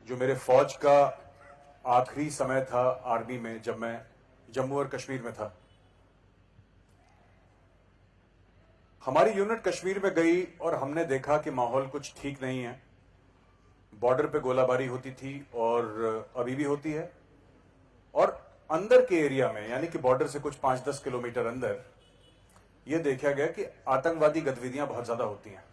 जो मेरे फौज का आखिरी समय था आर्मी में, जब मैं जम्मू और कश्मीर में था। हमारी यूनिट कश्मीर में गई और हमने देखा कि माहौल कुछ ठीक नहीं है। बॉर्डर पे गोलाबारी होती थी और अभी भी होती है, और अंदर के एरिया में यानी कि बॉर्डर से कुछ 5-10 किलोमीटर अंदर यह देखा गया कि आतंकवादी गतिविधियां बहुत ज्यादा होती हैं।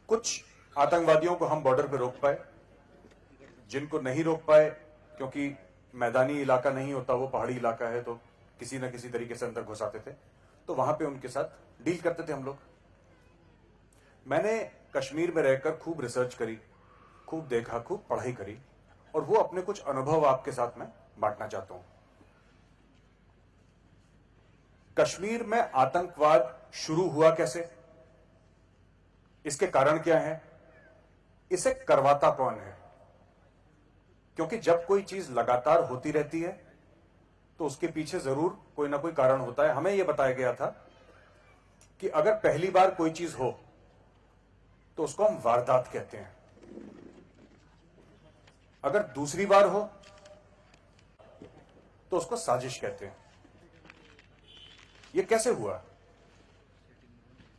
कुछ आतंकवादियों को हम बॉर्डर पे रोक पाए, जिनको नहीं रोक पाए क्योंकि मैदानी इलाका नहीं होता, वो पहाड़ी इलाका है, तो किसी न किसी तरीके से अंदर घुस आते थे, तो वहां पे उनके साथ डील करते थे हम लोग। मैंने कश्मीर में रहकर खूब रिसर्च करी, खूब देखा, खूब पढ़ाई करी, और वो अपने कुछ अनुभव आपके साथ में बांटना चाहता हूं। कश्मीर में आतंकवाद शुरू हुआ कैसे, इसके कारण क्या है, इसे करवाता कौन है? क्योंकि जब कोई चीज लगातार होती रहती है तो उसके पीछे जरूर कोई ना कोई कारण होता है। हमें यह बताया गया था कि अगर पहली बार कोई चीज हो तो उसको हम वारदात कहते हैं, अगर दूसरी बार हो तो उसको साजिश कहते हैं। यह कैसे हुआ?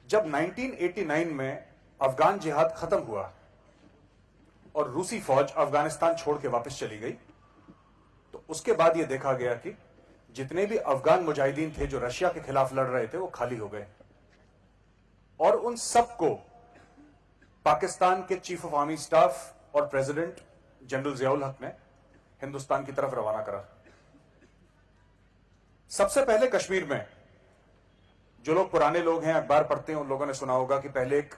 जब 1989 में अफगान जिहाद खत्म हुआ और रूसी फौज अफगानिस्तान छोड़ के वापस चली गई, तो उसके बाद यह देखा गया कि जितने भी अफगान मुजाहिदीन थे जो रशिया के खिलाफ लड़ रहे थे, वो खाली हो गए, और उन सबको पाकिस्तान के चीफ ऑफ आर्मी स्टाफ और प्रेसिडेंट जनरल जियाउल हक ने हिंदुस्तान की तरफ रवाना करा। सबसे पहले कश्मीर में, जो लोग पुराने लोग हैं, अखबार पढ़ते हैं, उन लोगों ने सुना होगा कि पहले एक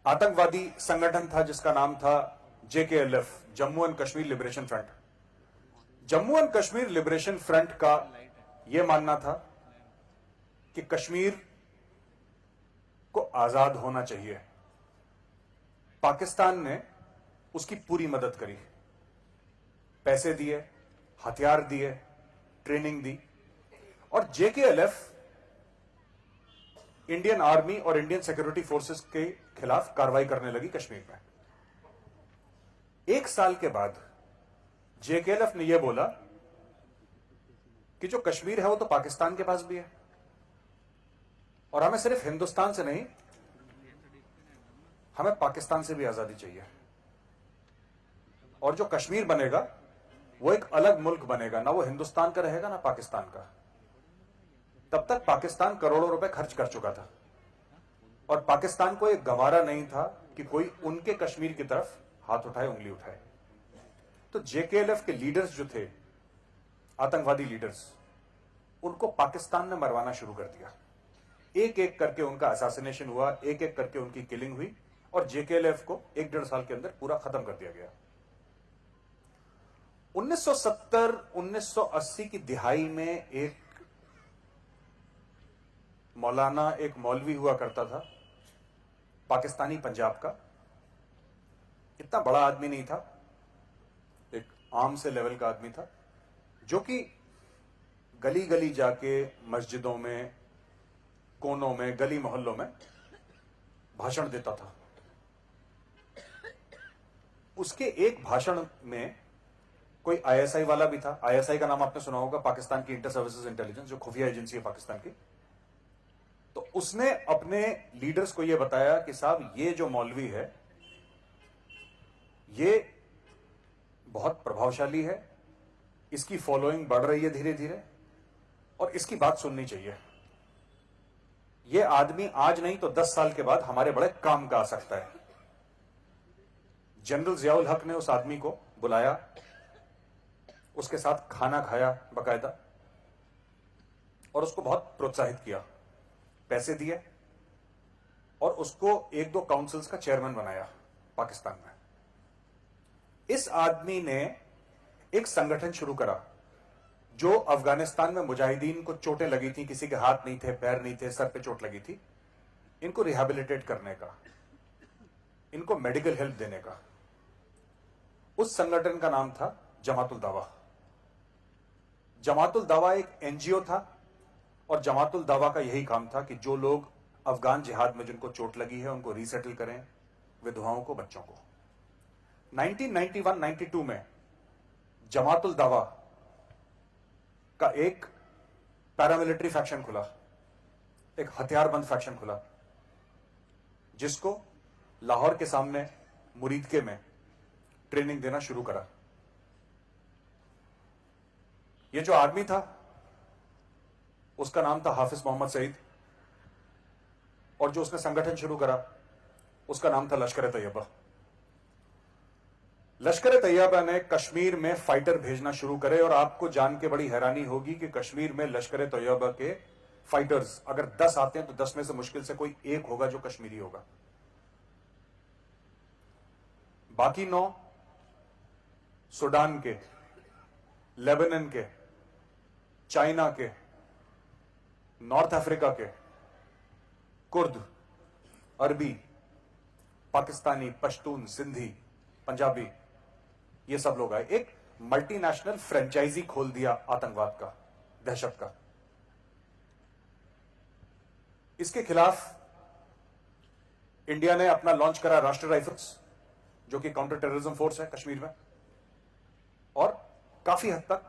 आतंकवादी संगठन था जिसका नाम था JKLF, Jammu and Kashmir liberation front. Jammu and Kashmir liberation front का यह मानना था कि कश्मीर को आजाद होना चाहिए। पाकिस्तान ने उसकी पूरी मदद करी, पैसे दिए, हथियार दिए, ट्रेनिंग दी, और JKLF इंडियन आर्मी और इंडियन सिक्योरिटी फोर्सेस के खिलाफ कार्रवाई करने लगी कश्मीर में। एक साल के बाद JKLF ने यह बोला कि जो कश्मीर है वो तो पाकिस्तान के पास भी है, और हमें सिर्फ हिंदुस्तान से नहीं, हमें पाकिस्तान से भी आजादी चाहिए, और जो कश्मीर बनेगा वो एक अलग मुल्क बनेगा, ना वो हिंदुस्तान का रहेगा ना पाकिस्तान का। तब तक पाकिस्तान करोड़ों रुपए खर्च कर चुका था, और पाकिस्तान को एक गवारा नहीं था कि कोई उनके कश्मीर की तरफ हाथ उठाए, उंगली उठाए। तो JKLF के लीडर्स जो थे, आतंकवादी लीडर्स, उनको पाकिस्तान ने मरवाना शुरू कर दिया। एक एक करके उनका असैसिनेशन हुआ, एक एक करके उनकी किलिंग हुई, और JKLF को 1-1.5 साल के अंदर पूरा खत्म कर दिया गया। 1970-1980 की दिहाई में एक मौलाना, एक मौलवी हुआ करता था, पाकिस्तानी पंजाब का। इतना बड़ा आदमी नहीं था, एक आम से लेवल का आदमी था, जो कि गली गली जाके मस्जिदों में, कोनों में, गली मोहल्लों में भाषण देता था। उसके एक भाषण में कोई ISI वाला भी था। ISI का नाम आपने सुना होगा, पाकिस्तान की इंटर सर्विसेज इंटेलिजेंस, जो खुफिया एजेंसी है पाकिस्तान की। तो उसने अपने लीडर्स को यह बताया कि साहब, ये जो मौलवी है ये बहुत प्रभावशाली है, इसकी फॉलोइंग बढ़ रही है धीरे धीरे, और इसकी बात सुननी चाहिए। ये आदमी आज नहीं तो 10 साल के बाद हमारे बड़े काम का आ सकता है। जनरल जियाउल हक ने उस आदमी को बुलाया, उसके साथ खाना खाया बाकायदा, और उसको बहुत प्रोत्साहित किया, पैसे दिए, और उसको 1-2 काउंसिल्स का चेयरमैन बनाया पाकिस्तान में। इस आदमी ने एक संगठन शुरू करा जो अफगानिस्तान में मुजाहिदीन को चोटें लगी थी, किसी के हाथ नहीं थे, पैर नहीं थे, सर पे चोट लगी थी, इनको रिहैबिलिटेट करने का, इनको मेडिकल हेल्प देने का। उस संगठन का नाम था जमातुल दावा। जमातुल दावा एक NGO था, और जमातुल दावा का यही काम था कि जो लोग अफगान जिहाद में जिनको चोट लगी है उनको रीसेटल करें, विधवाओं को, बच्चों को। 1991-92 में जमातुल दावा का एक पैरामिलिट्री फैक्शन खुला, एक हथियारबंद फैक्शन खुला, जिसको लाहौर के सामने मुरीदके में ट्रेनिंग देना शुरू करा। ये जो आदमी था उसका नाम था हाफिज मोहम्मद सईद, और जो उसने संगठन शुरू करा उसका नाम था लश्कर तैयबा। लश्कर तैयबा ने कश्मीर में फाइटर भेजना शुरू करे, और आपको जान के बड़ी हैरानी होगी कि कश्मीर में लश्कर तैयबा के फाइटर्स अगर 10 आते हैं तो 10 में से मुश्किल से कोई एक होगा जो कश्मीरी होगा। बाकी 9 सूडान के, लेबनान के, चाइना के, नॉर्थ अफ्रीका के, कुर्द, अरबी, पाकिस्तानी, पश्तून, सिंधी, पंजाबी, ये सब लोग आए। एक मल्टीनेशनल फ्रेंचाइजी खोल दिया आतंकवाद का, दहशत का। इसके खिलाफ इंडिया ने अपना लॉन्च करा राष्ट्रीय राइफल्स, जो कि काउंटर टेररिज्म फोर्स है कश्मीर में, और काफी हद तक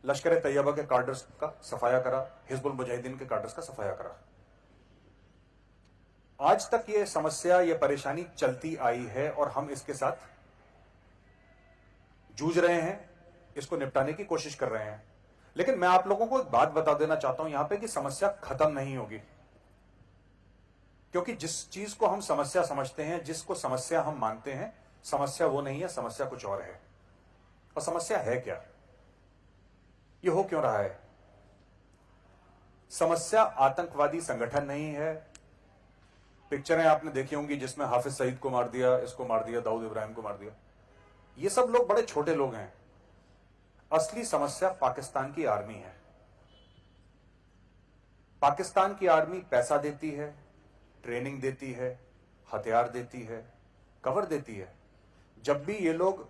लश्कर तैयबा के कार्डर्स का सफाया करा, हिजबुल मुजाहिदीन के कार्डर्स का सफाया करा। आज तक ये समस्या, ये परेशानी चलती आई है और हम इसके साथ जूझ रहे हैं, इसको निपटाने की कोशिश कर रहे हैं। लेकिन मैं आप लोगों को एक बात बता देना चाहता हूं यहां पे कि समस्या खत्म नहीं होगी, क्योंकि जिस चीज को हम समस्या समझते हैं, जिसको समस्या हम मानते हैं, समस्या वो नहीं है, समस्या कुछ और है। और समस्या है क्या? ये हो क्यों रहा है? समस्या आतंकवादी संगठन नहीं है। पिक्चरें आपने देखी होंगी जिसमें हाफिज सईद को मार दिया, इसको मार दिया, दाऊद इब्राहिम को मार दिया। ये सब लोग बड़े छोटे लोग हैं। असली समस्या पाकिस्तान की आर्मी है। पाकिस्तान की आर्मी पैसा देती है, ट्रेनिंग देती है, हथियार देती है, कवर देती है। जब भी ये लोग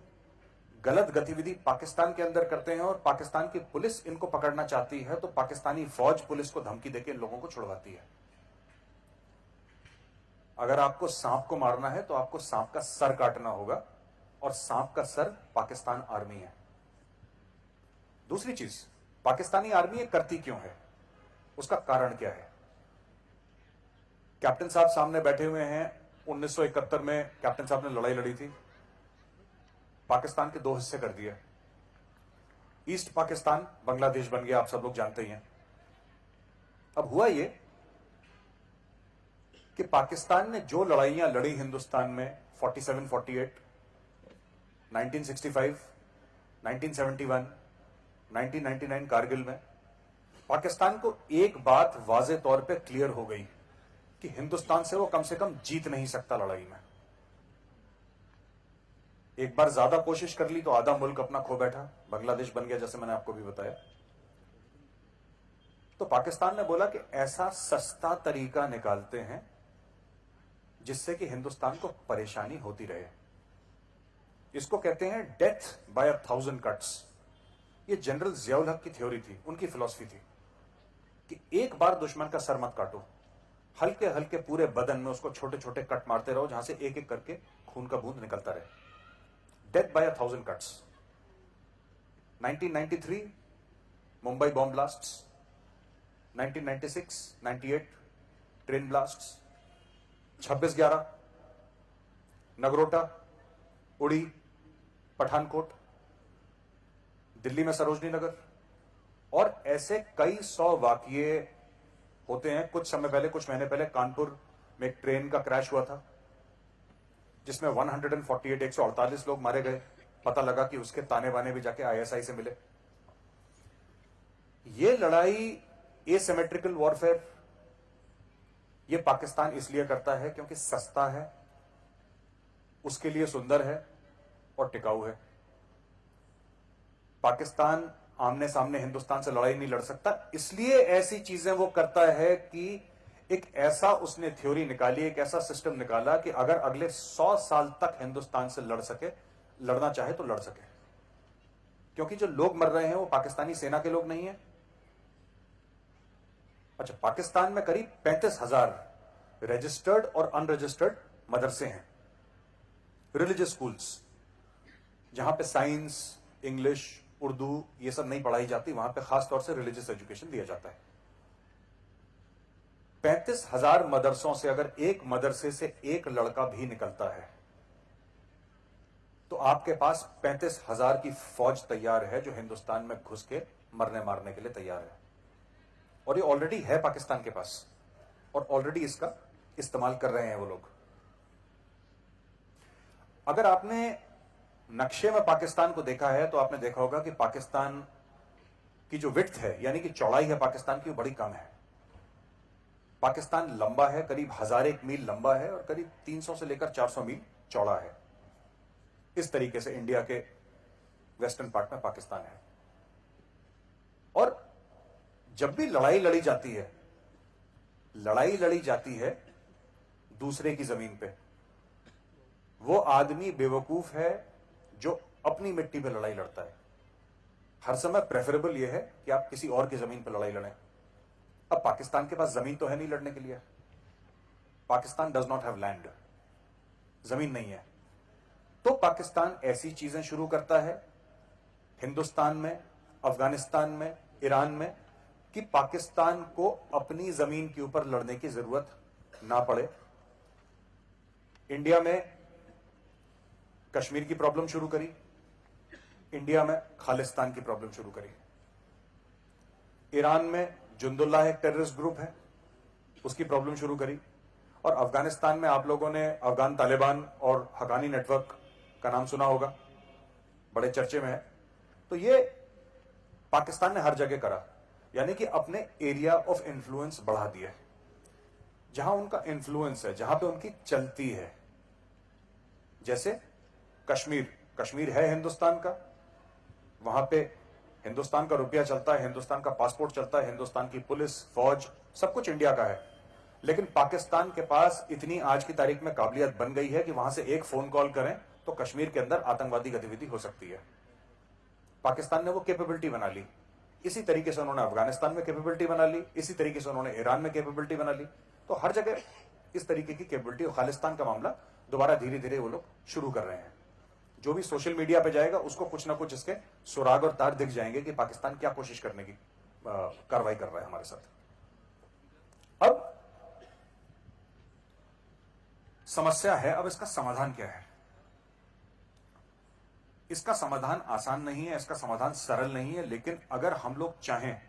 गलत गतिविधि पाकिस्तान के अंदर करते हैं और पाकिस्तान की पुलिस इनको पकड़ना चाहती है, तो पाकिस्तानी फौज पुलिस को धमकी देकर इन लोगों को छुड़वाती है। अगर आपको सांप को मारना है तो आपको सांप का सर काटना होगा, और सांप का सर पाकिस्तान आर्मी है। दूसरी चीज, पाकिस्तानी आर्मी ये करती क्यों है, उसका कारण क्या है? कैप्टन साहब सामने बैठे हुए हैं। 1971 में कैप्टन साहब ने लड़ाई लड़ी थी, पाकिस्तान के 2 हिस्से कर दिए। ईस्ट पाकिस्तान बांग्लादेश बन गया, आप सब लोग जानते ही हैं। अब हुआ ये कि पाकिस्तान ने जो लड़ाइयां लड़ी हिंदुस्तान में 47, 48, 1965, 1971, 1999 कारगिल में, पाकिस्तान को एक बात वाज़े तौर पे क्लियर हो गई कि हिंदुस्तान से वो कम जीत नहीं सकता लड़ाई में। एक बार ज्यादा कोशिश कर ली तो आधा मुल्क अपना खो बैठा, बांग्लादेश बन गया, जैसे मैंने आपको भी बताया। तो पाकिस्तान ने बोला कि ऐसा सस्ता तरीका निकालते हैं जिससे कि हिंदुस्तान को परेशानी होती रहे। इसको कहते हैं डेथ बाय 1000 कट्स। ये जनरल जियाउल हक की थ्योरी थी, उनकी फिलॉसफी थी कि एक बार दुश्मन का सर मत काटो, हल्के हल्के पूरे बदन में उसको छोटे छोटे कट मारते रहो, जहां से एक एक करके खून का बूंद निकलता रहे। Death by 1000 cuts. 1993 Mumbai bomb blasts, 1996, 98 train blasts, 26/11 Nagrota, उड़ी, पठानकोट, दिल्ली में सरोजनी नगर, और ऐसे कई 100 वाकये होते हैं। कुछ समय पहले, कुछ महीने पहले कानपुर में एक ट्रेन का क्रैश हुआ था जिसमें 148 लोग मारे गए। पता लगा कि उसके ताने बाने भी जाके ISI से मिले। ये लड़ाई, एसिमेट्रिकल वॉरफेयर, ये पाकिस्तान इसलिए करता है क्योंकि सस्ता है, उसके लिए सुंदर है और टिकाऊ है। पाकिस्तान आमने सामने हिंदुस्तान से लड़ाई नहीं लड़ सकता, इसलिए ऐसी चीजें वो करता है कि एक ऐसा उसने थ्योरी निकाली, एक ऐसा सिस्टम निकाला कि अगर अगले 100 साल तक हिंदुस्तान से लड़ सके, लड़ना चाहे तो लड़ सके। क्योंकि जो लोग मर रहे हैं वो पाकिस्तानी सेना के लोग नहीं है। अच्छा, पाकिस्तान में करीब 35,000 रजिस्टर्ड और अनरजिस्टर्ड मदरसे हैं। रिलीजियस स्कूल्स जहां पे साइंस, इंग्लिश, उर्दू ये सब नहीं पढ़ाई जाती, वहां पे खास तौर से रिलीजियस एजुकेशन दिया जाता है। 35,000 मदरसों से अगर एक मदरसे से एक लड़का भी निकलता है तो आपके पास 35,000 की फौज तैयार है जो हिंदुस्तान में घुस के मरने मारने के लिए तैयार है। और ये ऑलरेडी है पाकिस्तान के पास, और ऑलरेडी इसका इस्तेमाल कर रहे हैं वो लोग। अगर आपने नक्शे में पाकिस्तान को देखा है तो आपने देखा होगा कि पाकिस्तान की जो विड्थ है, यानी कि चौड़ाई है पाकिस्तान की, वो बड़ी कम है। पाकिस्तान लंबा है, करीब 1001 मील लंबा है और करीब 300 से लेकर 400 मील चौड़ा है। इस तरीके से इंडिया के वेस्टर्न पार्ट में पाकिस्तान है। और जब भी लड़ाई लड़ी जाती है दूसरे की जमीन पे, वो आदमी बेवकूफ है जो अपनी मिट्टी पे लड़ाई लड़ता है। हर समय प्रेफरेबल यह है कि आप किसी और की जमीन पे लड़ाई लड़ें। अब पाकिस्तान के पास जमीन तो है नहीं लड़ने के लिए। Pakistan does not have land, जमीन नहीं है। तो पाकिस्तान ऐसी चीजें शुरू करता है हिंदुस्तान में, अफगानिस्तान में, ईरान में, कि पाकिस्तान को अपनी जमीन के ऊपर लड़ने की जरूरत ना पड़े। इंडिया में कश्मीर की प्रॉब्लम शुरू करी, इंडिया में खालिस्तान की प्रॉब्लम शुरू करी। ईरान में जुंदुल्लाह एक टेररिस्ट ग्रुप है, उसकी प्रॉब्लम शुरू करी। और अफगानिस्तान में आप लोगों ने अफगान तालिबान और हकानी नेटवर्क का नाम सुना होगा, बड़े चर्चे में है। तो ये पाकिस्तान ने हर जगह करा, यानी कि अपने एरिया ऑफ इन्फ्लुएंस बढ़ा दिया। जहां उनका इन्फ्लुएंस है, जहां पे उनकी चलती है, जैसे कश्मीर है हिंदुस्तान का, वहां पे हिंदुस्तान का रुपया चलता है, हिंदुस्तान का पासपोर्ट चलता है, हिंदुस्तान की पुलिस, फौज, सब कुछ इंडिया का है। लेकिन पाकिस्तान के पास इतनी आज की तारीख में काबिलियत बन गई है कि वहां से एक फोन कॉल करें तो कश्मीर के अंदर आतंकवादी गतिविधि हो सकती है। पाकिस्तान ने वो कैपेबिलिटी बना ली। इसी तरीके से उन्होंने अफगानिस्तान में कैपेबिलिटी बना ली, इसी तरीके से उन्होंने ईरान में कैपेबिलिटी बना ली। तो हर जगह इस तरीके की कैपेबिलिटी। और खालिस्तान का मामला दोबारा धीरे धीरे वो लोग शुरू कर रहे हैं। जो भी सोशल मीडिया पे जाएगा उसको कुछ ना कुछ इसके सुराग और तार दिख जाएंगे कि पाकिस्तान क्या कोशिश करने की कार्रवाई कर रहा है हमारे साथ। अब समस्या है, अब इसका समाधान क्या है? इसका समाधान आसान नहीं है, इसका समाधान सरल नहीं है, लेकिन अगर हम लोग चाहें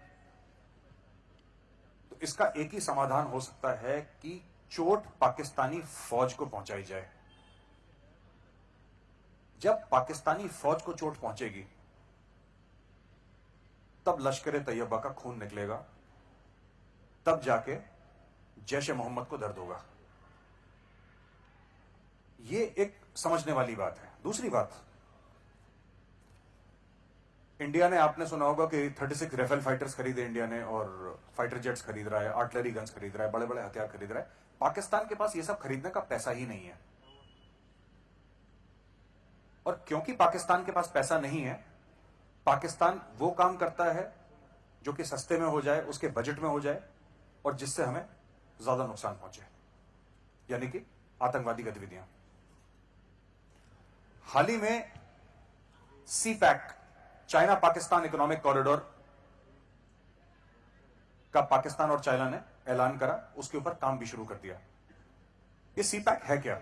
तो इसका एक ही समाधान हो सकता है कि चोट पाकिस्तानी फौज को पहुंचाई जाए। जब पाकिस्तानी फौज को चोट पहुंचेगी तब लश्कर तैयबा का खून निकलेगा, तब जाके जैश ए मोहम्मद को दर्द होगा। यह एक समझने वाली बात है। दूसरी बात, इंडिया ने, आपने सुना होगा कि 36 राफेल फाइटर्स खरीदे इंडिया ने, और फाइटर जेट्स खरीद रहा है, आर्टिलरी गन्स खरीद रहा है, बड़े बड़े हथियार खरीद रहा है। पाकिस्तान के पास यह सब खरीदने का पैसा ही नहीं है। और क्योंकि पाकिस्तान के पास पैसा नहीं है, पाकिस्तान वो काम करता है जो कि सस्ते में हो जाए, उसके बजट में हो जाए और जिससे हमें ज्यादा नुकसान पहुंचे, यानी कि आतंकवादी गतिविधियां। हाल ही में CPEC, China Pakistan economic corridor का पाकिस्तान और चाइना ने ऐलान करा, उसके ऊपर काम भी शुरू कर दिया। ये सीपैक है क्या?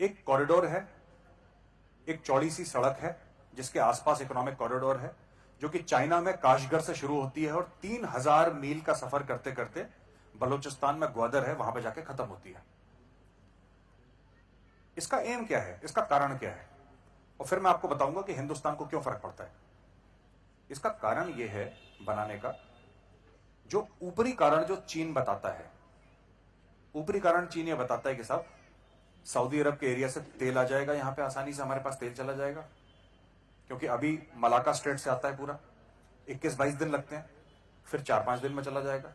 एक कॉरिडोर है, एक चौड़ी सी सड़क है जिसके आसपास इकोनॉमिक कॉरिडोर है, जो कि चाइना में काशगर से शुरू होती है और 3000 मील का सफर करते करते बलूचिस्तान में ग्वादर है, वहां पर जाके खत्म होती है। इसका एम क्या है, इसका कारण क्या है, और फिर मैं आपको बताऊंगा कि हिंदुस्तान को क्यों फर्क पड़ता है। इसका कारण यह है बनाने का, जो ऊपरी कारण जो चीन बताता है। ऊपरी कारण चीन यह बताता है कि साहब सऊदी अरब के एरिया से तेल आ जाएगा, यहां पे आसानी से हमारे पास तेल चला जाएगा, क्योंकि अभी मलाका स्ट्रेट से आता है पूरा, 21-22 दिन लगते हैं, फिर 4-5 दिन में चला जाएगा।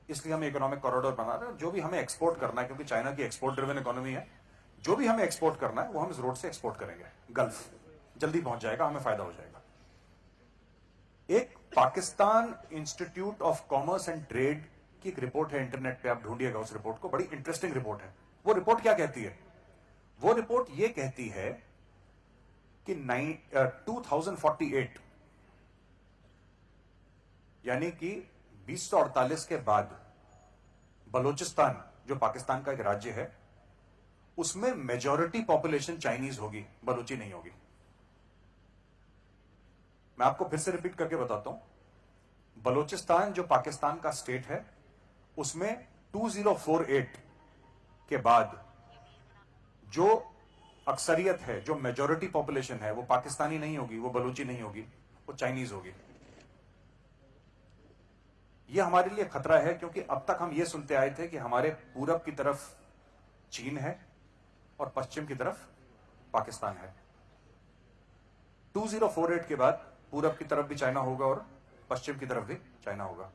इसलिए हम इकोनॉमिक कॉरिडोर बना रहे हैं। जो भी हमें एक्सपोर्ट करना है, क्योंकि चाइना की एक्सपोर्ट ड्रिवन इकोनॉमी है, जो भी हमें एक्सपोर्ट करना है वो हम इस रोड से एक्सपोर्ट करेंगे, गल्फ जल्दी पहुंच जाएगा, हमें फायदा हो जाएगा। एक Pakistan institute of commerce and trade की एक रिपोर्ट है, इंटरनेट पे आप ढूंढिएगा उस रिपोर्ट को, बड़ी इंटरेस्टिंग रिपोर्ट है। वो रिपोर्ट क्या कहती है? वो रिपोर्ट ये कहती है कि 2048 यानी कि 2048 के बाद बलूचिस्तान जो पाकिस्तान का एक राज्य है उसमें मेजॉरिटी पॉपुलेशन चाइनीज होगी, बलूची नहीं होगी। मैं आपको फिर से रिपीट करके बताता हूं। बलूचिस्तान जो पाकिस्तान का स्टेट है उसमें 2048 के बाद जो अक्सरियत है, जो मेजॉरिटी पॉपुलेशन है, वो पाकिस्तानी नहीं होगी, वो बलूची नहीं होगी, वो चाइनीज होगी। ये हमारे लिए खतरा है क्योंकि अब तक हम ये सुनते आए थे कि हमारे पूरब की तरफ चीन है और पश्चिम की तरफ पाकिस्तान है। 2048 के बाद पूरब की तरफ भी चाइना होगा और पश्चिम की तरफ भी चाइना होगा।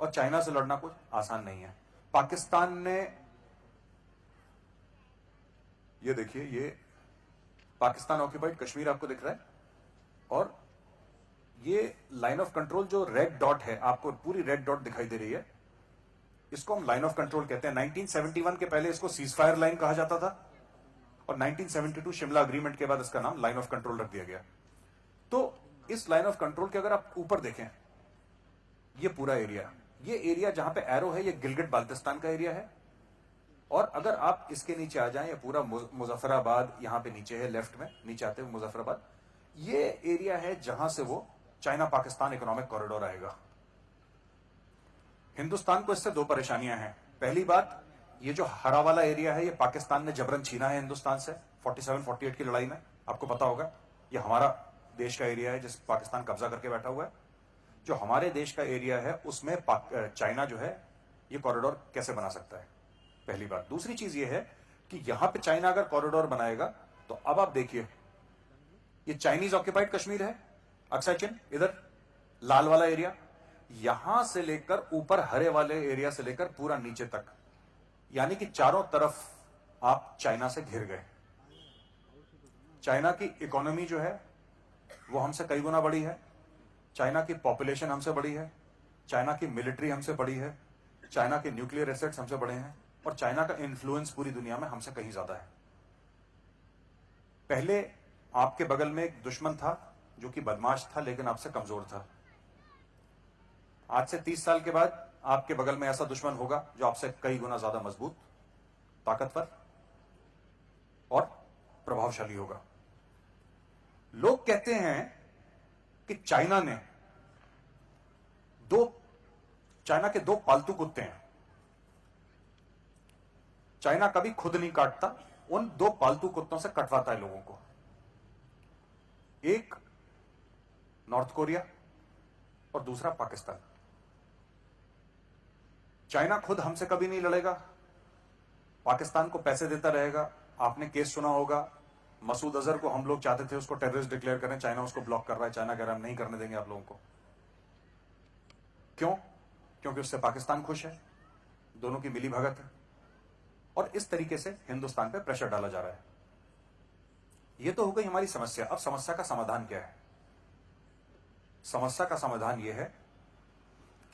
और चाइना से लड़ना कुछ आसान नहीं है। पाकिस्तान ने, ये देखिए, ये पाकिस्तान ऑक्यूपाइड कश्मीर आपको दिख रहा है और ये लाइन ऑफ कंट्रोल जो रेड डॉट है, आपको पूरी रेड डॉट दिखाई दे रही है, इसको हम लाइन ऑफ कंट्रोल कहते हैं। 1971 के पहले इसको सीज फायर लाइन कहा जाता था और 1972 शिमला अग्रीमेंट के बाद इसका नाम लाइन ऑफ कंट्रोल रख दिया गया। तो इस लाइन ऑफ कंट्रोल के अगर आप ऊपर देखें, ये पूरा एरिया, ये एरिया जहां पे एरो है, ये गिलगिट बाल्टिस्तान का एरिया है। और अगर आप इसके नीचे आ जाएं, ये पूरा मुजफ्फराबाद यहां पे नीचे है, लेफ्ट में नीचे आते हुए मुजफ्फराबाद, ये एरिया है जहां से वो चाइना पाकिस्तान इकोनॉमिक कॉरिडोर आएगा। हिंदुस्तान को इससे दो परेशानियां हैं। पहली बात, ये जो हरा वाला एरिया है, ये पाकिस्तान ने जबरन छीना है हिंदुस्तान से 47-48 की लड़ाई में, आपको पता होगा। ये हमारा देश का एरिया है जिस पाकिस्तान कब्जा करके बैठा हुआ है। जो हमारे देश का एरिया है उसमें चाइना जो है ये कॉरिडोर कैसे बना सकता है, पहली बात। दूसरी चीज ये है कि यहां पे चाइना अगर कॉरिडोर बनाएगा तो अब आप देखिए, ये चाइनीज ऑक्यूपाइड कश्मीर है, अक्साई चिन, इधर लाल वाला एरिया, यहां से लेकर ऊपर हरे वाले एरिया से लेकर पूरा नीचे तक, यानी कि चारों तरफ आप चाइना से घिर गए। चाइना की इकोनॉमी जो है वो हमसे कई गुना बड़ी है, चाइना की पॉपुलेशन हमसे बड़ी है, चाइना की मिलिट्री हमसे बड़ी है, चाइना के न्यूक्लियर एसेट्स हमसे बड़े हैं और चाइना का इन्फ्लुएंस पूरी दुनिया में हमसे कहीं ज्यादा है। पहले आपके बगल में एक दुश्मन था जो कि बदमाश था लेकिन आपसे कमजोर था। आज से 30 साल के बाद आपके बगल में ऐसा दुश्मन होगा जो आपसे कई गुना ज्यादा मजबूत, ताकतवर और प्रभावशाली होगा। लोग कहते हैं कि चाइना के दो पालतू कुत्ते हैं। चाइना कभी खुद नहीं काटता, उन दो पालतू कुत्तों से कटवाता है लोगों को। एक नॉर्थ कोरिया और दूसरा पाकिस्तान। चाइना खुद हमसे कभी नहीं लड़ेगा, पाकिस्तान को पैसे देता रहेगा। आपने केस सुना होगा, मसूद अजहर को हम लोग चाहते थे उसको टेररिस्ट डिक्लेयर करें, चाइना उसको ब्लॉक कर रहा है। चाइना कह रहा है हम नहीं करने देंगे आप लोगों को। क्यों? क्योंकि उससे पाकिस्तान खुश है, दोनों की मिली भगत है और इस तरीके से हिंदुस्तान पे प्रेशर डाला जा रहा है। यह तो हो गई हमारी समस्या। अब समस्या का समाधान क्या है? समस्या का समाधान यह है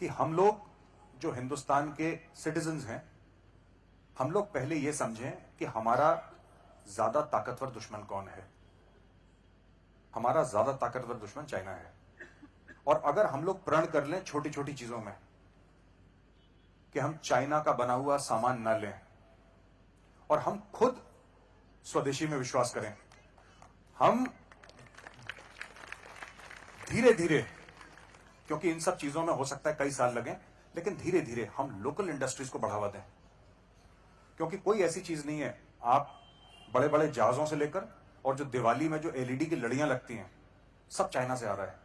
कि हम लोग जो हिंदुस्तान के सिटीजन्स हैं, हम लोग पहले यह समझें कि हमारा ज्यादा ताकतवर दुश्मन कौन है। हमारा ज्यादा ताकतवर दुश्मन चाइना है। और अगर हम लोग प्रण कर लें छोटी छोटी चीजों में कि हम चाइना का बना हुआ सामान ना लें और हम खुद स्वदेशी में विश्वास करें, हम धीरे धीरे, क्योंकि इन सब चीजों में हो सकता है कई साल लगें, लेकिन धीरे धीरे हम लोकल इंडस्ट्रीज को बढ़ावा दें। क्योंकि कोई ऐसी चीज नहीं है, आप बड़े बड़े जहाजों से लेकर और जो दिवाली में जो एलईडी की लड़ियां लगती हैं, सब चाइना से आ रहा है।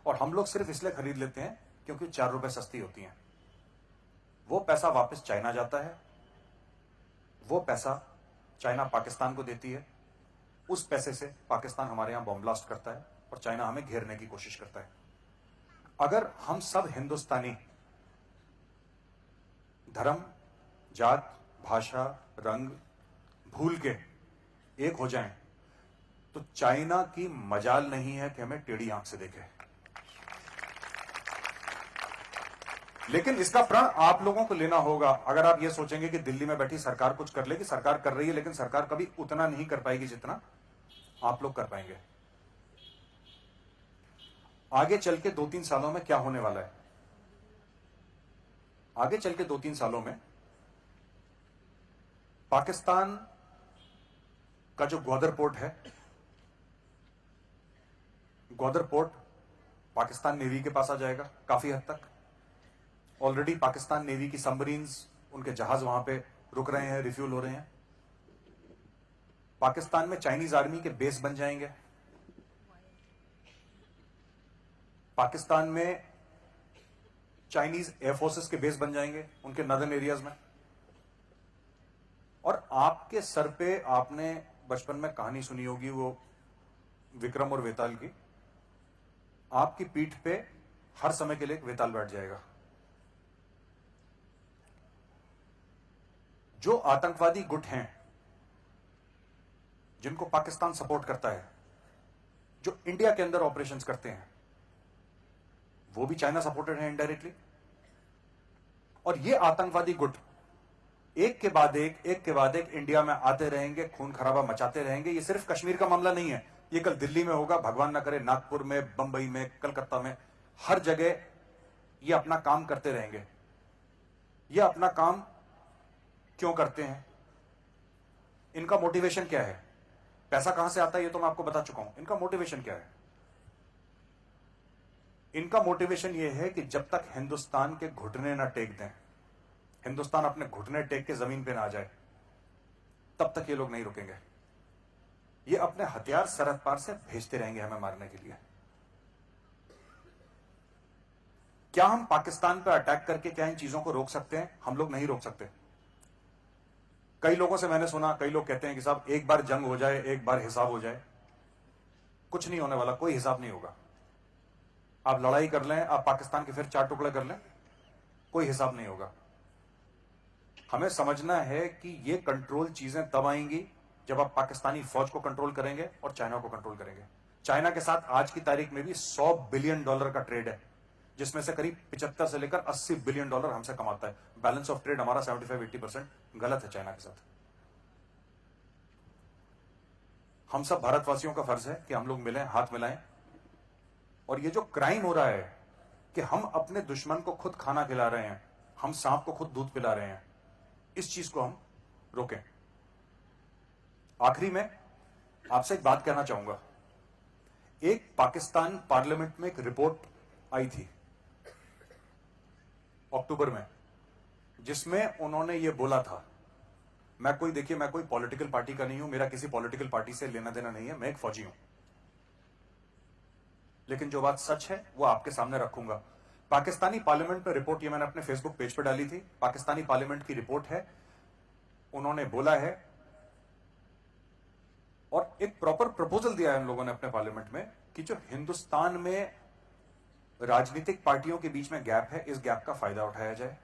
और हम लोग सिर्फ इसलिए खरीद लेते हैं क्योंकि 4 रुपए सस्ती होती हैं। वो पैसा वापस चाइना जाता है, वो पैसा चाइना पाकिस्तान को देती है, उस पैसे से पाकिस्तान हमारे यहां बॉम्ब ब्लास्ट करता है और चाइना हमें घेरने की कोशिश करता है। अगर हम सब हिंदुस्तानी धर्म, जात, भाषा, रंग भूल के एक हो जाएं तो चाइना की मजाल नहीं है कि हमें टेढ़ी आंख से देखे। लेकिन इसका प्रण आप लोगों को लेना होगा। अगर आप ये सोचेंगे कि दिल्ली में बैठी सरकार कुछ कर लेगी, सरकार कर रही है, लेकिन सरकार कभी उतना नहीं कर पाएगी जितना आप लोग कर पाएंगे। आगे चल के 2-3 सालों में क्या होने वाला है? आगे चल के 2-3 सालों में पाकिस्तान का जो ग्वादर पोर्ट है, ग्वादर पोर्ट पाकिस्तान नेवी के पास आ जाएगा काफी हद तक। ऑलरेडी पाकिस्तान नेवी की सबमरीन्स, उनके जहाज वहां पे रुक रहे हैं, रिफ्यूल हो रहे हैं। पाकिस्तान में चाइनीज आर्मी के बेस बन जाएंगे। पाकिस्तान में चाइनीज एयरफोर्सेस के बेस बन जाएंगे उनके नदर्न एरियाज में। और आपके सर पे आपने बचपन में कहानी सुनी होगी वो विक्रम और वेताल की। आपकी पीठ पे हर समय के लिए एक वेताल बैठ जाएगा। जो आतंकवादी गुट हैं जिनको पाकिस्तान सपोर्ट करता है, जो इंडिया के अंदर ऑपरेशंस करते हैं, वो भी चाइना सपोर्टेड है इनडायरेक्टली। और ये आतंकवादी गुट एक के बाद एक इंडिया में आते रहेंगे, खून खराबा मचाते रहेंगे। ये सिर्फ कश्मीर का मामला नहीं है, ये कल दिल्ली में होगा, भगवान ना करे नागपुर में, बंबई में, कलकत्ता में, हर जगह ये अपना काम करते रहेंगे। ये अपना काम क्यों करते हैं? इनका मोटिवेशन क्या है? पैसा कहां से आता है ये तो मैं आपको बता चुका हूं। इनका मोटिवेशन क्या है? इनका मोटिवेशन यह है कि जब तक हिंदुस्तान के घुटने ना टेक दें, हिंदुस्तान अपने घुटने टेक के जमीन पे ना आ जाए, तब तक ये लोग नहीं रुकेंगे। ये अपने हथियार सरहद पार से भेजते रहेंगे हमें मारने के लिए। क्या हम पाकिस्तान पर अटैक करके क्या इन चीजों को रोक सकते हैं? हम लोग नहीं रोक सकते। कई लोगों से मैंने सुना, कई लोग कहते हैं कि साहब एक बार जंग हो जाए, एक बार हिसाब हो जाए। कुछ नहीं होने वाला, कोई हिसाब नहीं होगा। आप लड़ाई कर लें, आप पाकिस्तान के फिर 4 टुकड़े कर लें, कोई हिसाब नहीं होगा। हमें समझना है कि ये कंट्रोल चीजें तब आएंगी जब आप पाकिस्तानी फौज को कंट्रोल करेंगे और चाइना को कंट्रोल करेंगे। चाइना के साथ आज की तारीख में भी $100 बिलियन का ट्रेड है, जिसमें से करीब 75 से लेकर $80 बिलियन हमसे कमाता है। बैलेंस ऑफ ट्रेड हमारा 75-80% गलत है चाइना के साथ। हम सब भारतवासियों का फर्ज है कि हम लोग मिलें, हाथ मिलाएं। और ये जो क्राइम हो रहा है कि हम अपने दुश्मन को खुद खाना खिला रहे हैं, हम सांप को खुद दूध पिला रहे हैं, इस चीज को हम रोकें। आखिरी में आपसे एक बात कहना चाहूंगा। एक पाकिस्तान पार्लियामेंट में एक रिपोर्ट आई थी अक्टूबर में, जिसमें उन्होंने ये बोला था, मैं कोई पॉलिटिकल पार्टी का नहीं हूं, मेरा किसी पॉलिटिकल पार्टी से लेना देना नहीं है, मैं एक फौजी हूं, लेकिन जो बात सच है वो आपके सामने रखूंगा। पाकिस्तानी पार्लियामेंट में रिपोर्ट, ये मैंने अपने फेसबुक पेज पर डाली थी, पाकिस्तानी पार्लियामेंट की रिपोर्ट है। उन्होंने बोला है और एक प्रॉपर प्रपोजल दिया है उन लोगों ने अपने पार्लियामेंट में कि जो हिंदुस्तान में राजनीतिक पार्टियों के बीच में गैप है, इस गैप का फायदा उठाया जाए।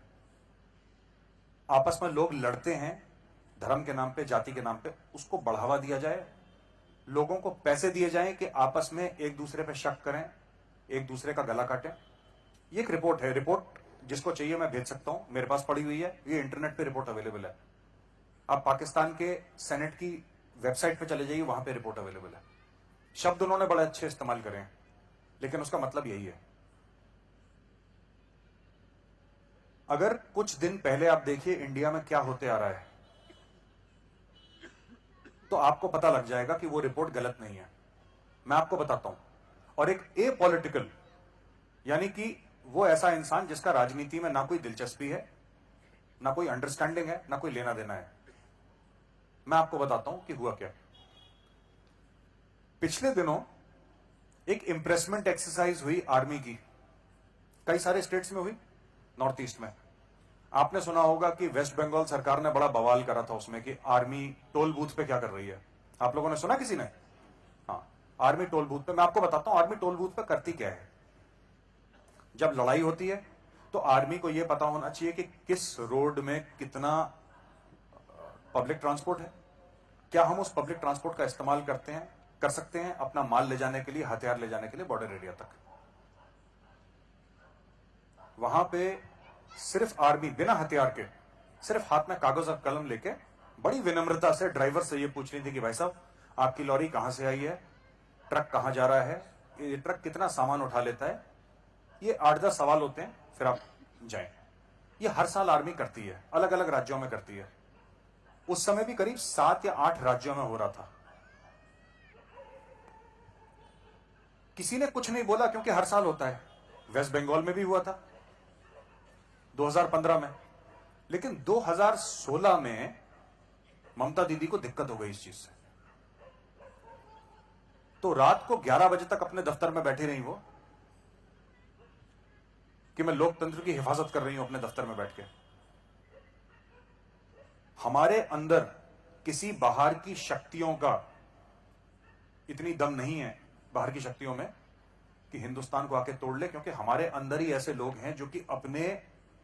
आपस में लोग लड़ते हैं धर्म के नाम पे, जाति के नाम पे, उसको बढ़ावा दिया जाए। लोगों को पैसे दिए जाएं कि आपस में एक दूसरे पे शक करें, एक दूसरे का गला काटें। ये एक रिपोर्ट है, रिपोर्ट जिसको चाहिए मैं भेज सकता हूं, मेरे पास पड़ी हुई है, ये इंटरनेट पे रिपोर्ट अवेलेबल है। आप पाकिस्तान के सेनेट की वेबसाइट पे चले जाइए, वहां पे रिपोर्ट अवेलेबल है। शब्द उन्होंने बड़े अच्छे इस्तेमाल करे हैं, लेकिन उसका मतलब यही है। अगर कुछ दिन पहले आप देखिए इंडिया में क्या होते आ रहा है, तो आपको पता लग जाएगा कि वो रिपोर्ट गलत नहीं है। मैं आपको बताता हूं। और एक ए पॉलिटिकल, यानी कि वो ऐसा इंसान जिसका राजनीति में ना कोई दिलचस्पी है, ना कोई अंडरस्टैंडिंग है, ना कोई लेना देना है। मैं आपको बताता हूं कि हुआ क्या। पिछले दिनों एक इंप्रेसमेंट एक्सरसाइज हुई आर्मी की, कई सारे स्टेट्स में हुई, नॉर्थ ईस्ट में। आपने सुना होगा कि वेस्ट बंगाल सरकार ने बड़ा बवाल करा था उसमें कि आर्मी टोल बूथ पे क्या कर रही है। आप लोगों ने सुना किसी ने? हाँ, आर्मी टोल बूथ पे। मैं आपको बताता हूं आर्मी टोल बूथ पे करती क्या है। जब लड़ाई होती है तो आर्मी को यह पता होना चाहिए कि किस रोड में कितना पब्लिक ट्रांसपोर्ट है, क्या हम उस पब्लिक ट्रांसपोर्ट का इस्तेमाल कर सकते हैं अपना माल ले जाने के लिए, हथियार ले जाने के लिए बॉर्डर एरिया तक। वहां पे सिर्फ आर्मी बिना हथियार के, सिर्फ हाथ में कागज और कलम लेके बड़ी विनम्रता से ड्राइवर से ये पूछ रही थी कि भाई साहब आपकी लॉरी कहां से आई है, ट्रक कहां जा रहा है, ये ट्रक कितना सामान उठा लेता है, ये 8-10 सवाल होते हैं, फिर आप जाएं। ये हर साल आर्मी करती है, अलग अलग राज्यों में करती है। उस समय भी करीब 7 या 8 राज्यों में हो रहा था। किसी ने कुछ नहीं बोला क्योंकि हर साल होता है। वेस्ट बंगाल में भी हुआ था 2015 में, लेकिन 2016 में ममता दीदी को दिक्कत हो गई इस चीज से, तो रात को 11 बजे तक अपने दफ्तर में बैठी रही वो कि मैं लोकतंत्र की हिफाजत कर रही हूं अपने दफ्तर में बैठ के। हमारे अंदर किसी बाहर की शक्तियों का इतनी दम नहीं है, बाहर की शक्तियों में, कि हिंदुस्तान को आके तोड़ ले, क्योंकि हमारे अंदर ही ऐसे लोग हैं जो कि अपने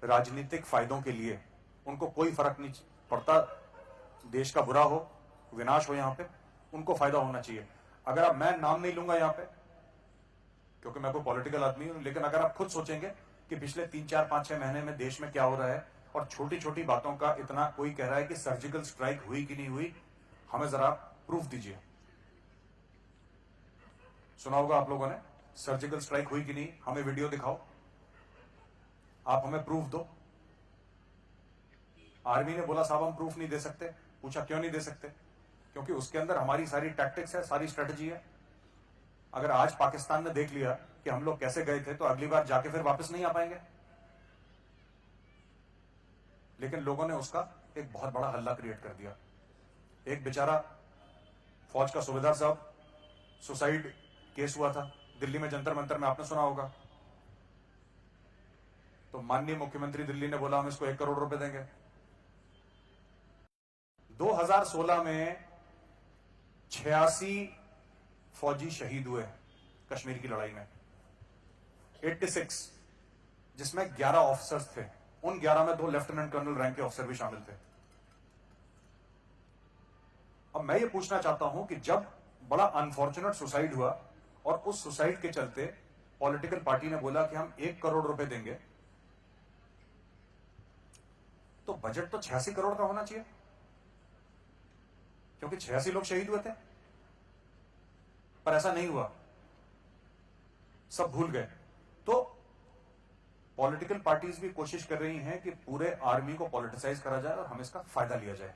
राजनीतिक फायदों के लिए, उनको कोई फर्क नहीं पड़ता देश का बुरा हो, विनाश हो, यहां पे उनको फायदा होना चाहिए। अगर आप, मैं नाम नहीं लूंगा यहां पे क्योंकि मैं कोई पॉलिटिकल आदमी हूं, लेकिन अगर आप खुद सोचेंगे कि पिछले 3-4-5-6 महीने में देश में क्या हो रहा है और छोटी छोटी बातों का इतना, कोई कह रहा है कि सर्जिकल स्ट्राइक हुई कि नहीं हुई, हमें जरा प्रूफ दीजिए। सुना होगा आप लोगों ने, सर्जिकल स्ट्राइक हुई कि नहीं, हमें वीडियो दिखाओ, आप हमें प्रूफ दो। आर्मी ने बोला साहब हम प्रूफ नहीं दे सकते। पूछा क्यों नहीं दे सकते? क्योंकि उसके अंदर हमारी सारी टैक्टिक्स है, सारी स्ट्रेटजी है। अगर आज पाकिस्तान ने देख लिया कि हम लोग कैसे गए थे तो अगली बार जाके फिर वापस नहीं आ पाएंगे। लेकिन लोगों ने उसका एक बहुत बड़ा हल्ला क्रिएट कर दिया। एक बेचारा फौज का सूबेदार साहब, सुसाइड केस हुआ था दिल्ली में, जंतर मंतर में, आपने सुना होगा। तो माननीय मुख्यमंत्री दिल्ली ने बोला हम इसको 1 करोड़ रुपए देंगे। 2016 में 86 फौजी शहीद हुए कश्मीर की लड़ाई में, 86, जिसमें 11 ऑफिसर्स थे। उन 11 में 2 लेफ्टिनेंट कर्नल रैंक के ऑफिसर भी शामिल थे। अब मैं ये पूछना चाहता हूं कि जब बड़ा अनफॉर्चुनेट सुसाइड हुआ और उस सुसाइड के चलते पॉलिटिकल पार्टी ने बोला कि हम 1 करोड़ रुपए देंगे, तो बजट तो 86 करोड़ का होना चाहिए, क्योंकि 86 लोग शहीद हुए थे। पर ऐसा नहीं हुआ, सब भूल गए। तो पॉलिटिकल पार्टीज भी कोशिश कर रही हैं कि पूरे आर्मी को पॉलिटिसाइज करा जाए और हम इसका फायदा लिया जाए,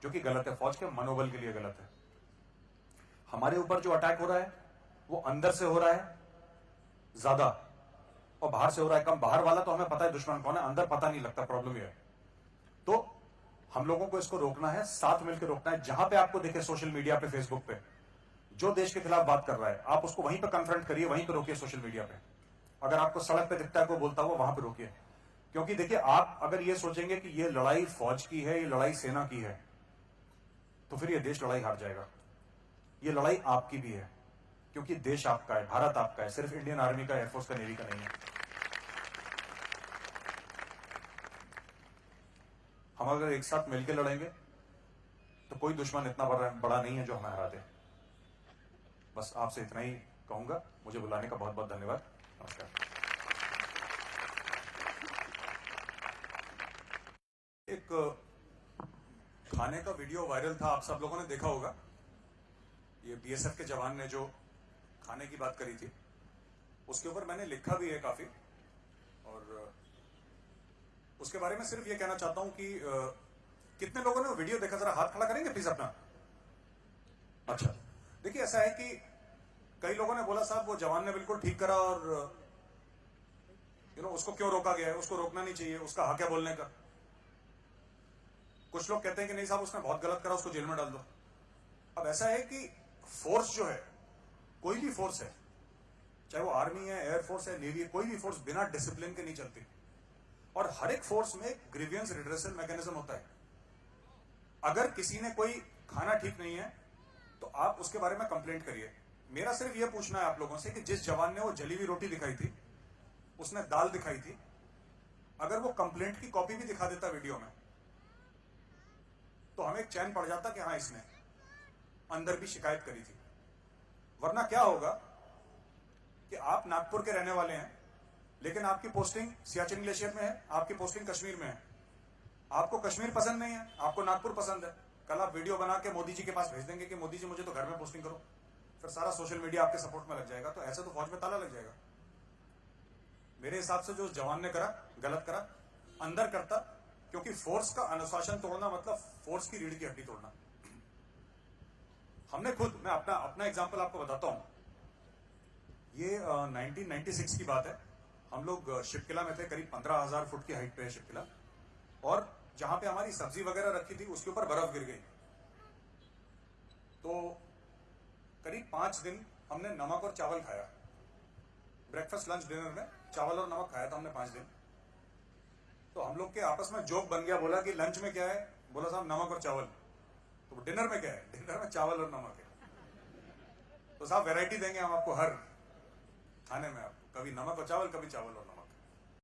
जो कि गलत है, फौज के मनोबल के लिए गलत है। हमारे ऊपर जो अटैक हो रहा है वो अंदर से हो रहा है ज्यादा और बाहर से हो रहा है कम। बाहर वाला तो हमें पता है दुश्मन कौन है, अंदर पता नहीं लगता, प्रॉब्लम ये है। तो हम लोगों को इसको रोकना है, साथ मिलकर रोकना है। जहां पे आपको देखे सोशल मीडिया पे, फेसबुक पे जो देश के खिलाफ बात कर रहा है, आप उसको वहीं पे कन्फ्रंट करिए, वहीं पे रोकिए सोशल मीडिया पे। अगर आपको सड़क पे दिखता है कोई बोलता हुआ, वहां पे रोकिए। क्योंकि देखिए, आप अगर ये सोचेंगे कि ये लड़ाई फौज की है, ये लड़ाई सेना की है, तो फिर ये देश लड़ाई हार जाएगा। ये लड़ाई आपकी भी है, क्योंकि देश आपका है, भारत आपका है, सिर्फ इंडियन आर्मी का, एयरफोर्स का, नेवी का नहीं है। हम अगर एक साथ मिलकर लड़ेंगे तो कोई दुश्मन इतना बड़ा नहीं है जो हमें हरा दे। बस आपसे इतना ही कहूंगा। मुझे बुलाने का बहुत बहुत धन्यवाद। नमस्कार। एक खाने का वीडियो वायरल था, आप सब लोगों ने देखा होगा। ये बीएसएफ के जवान ने जो खाने की बात करी थी, उसके ऊपर मैंने लिखा भी है काफी, और उसके बारे में सिर्फ ये कहना चाहता हूं कि कितने लोगों ने वो वीडियो देखा, जरा हाथ खड़ा करेंगे प्लीज अपना। अच्छा, देखिए ऐसा है कि कई लोगों ने बोला साहब वो जवान ने बिल्कुल ठीक करा और उसको क्यों रोका गया है, उसको रोकना नहीं चाहिए, उसका हक है बोलने का। कुछ लोग कहते हैं कि नहीं साहब उसने बहुत गलत करा, उसको जेल में डाल दो। अब ऐसा है कि फोर्स जो है, कोई भी फोर्स है, चाहे वो आर्मी है, एयरफोर्स है, नेवी है, कोई भी फोर्स बिना डिसिप्लिन के नहीं चलती। और हर एक फोर्स में ग्रीवियंस रिड्रेसल मैकेनिज्म होता है। अगर किसी ने कोई खाना ठीक नहीं है तो आप उसके बारे में कंप्लेंट करिए। मेरा सिर्फ यह पूछना है आप लोगों से कि जिस जवान ने वो जली हुई रोटी दिखाई थी, उसने दाल दिखाई थी, अगर वो कंप्लेंट की कॉपी भी दिखा देता वीडियो में, तो हमें एक चैन पड़ जाता कि हाँ इसने अंदर भी शिकायत करी थी। वरना क्या होगा कि आप नागपुर के रहने वाले हैं, लेकिन आपकी पोस्टिंग सियाचिन ग्लेशियर में है, आपकी पोस्टिंग कश्मीर में है। आपको कश्मीर पसंद नहीं है, आपको नागपुर पसंद है। कल आप वीडियो बना के मोदी जी के पास भेज देंगे कि मोदी जी मुझे तो घर में पोस्टिंग करो, फिर सारा सोशल मीडिया आपके सपोर्ट में लग जाएगा। तो ऐसे तो फौज में ताला लग जाएगा। मेरे हिसाब से जो उस जवान ने करा, गलत करा, अंदर करता, क्योंकि फोर्स का अनुशासन तोड़ना मतलब फोर्स की रीढ़ की हड्डी तोड़ना। हमने खुद, मैं अपना एग्जांपल आपको बताता हूं। ये 1996 की बात है। हम लोग शिपकिला में थे, करीब 15,000 फुट की हाइट पे है शिपकिला, और जहां पे हमारी सब्जी वगैरह रखी थी उसके ऊपर बर्फ गिर गई। तो करीब 5 दिन हमने नमक और चावल खाया। ब्रेकफास्ट लंच डिनर में चावल और नमक खाया था हमने 5 दिन। तो हम लोग के आपस में जोक बन गया, बोला कि लंच में क्या है, बोला साहब नमक और चावल। तो डिनर में क्या है, डिनर में चावल और नमक है। तो साहब वैरायटी देंगे हम आपको हर खाने में, आपको कभी नमक और चावल, कभी चावल और नमक।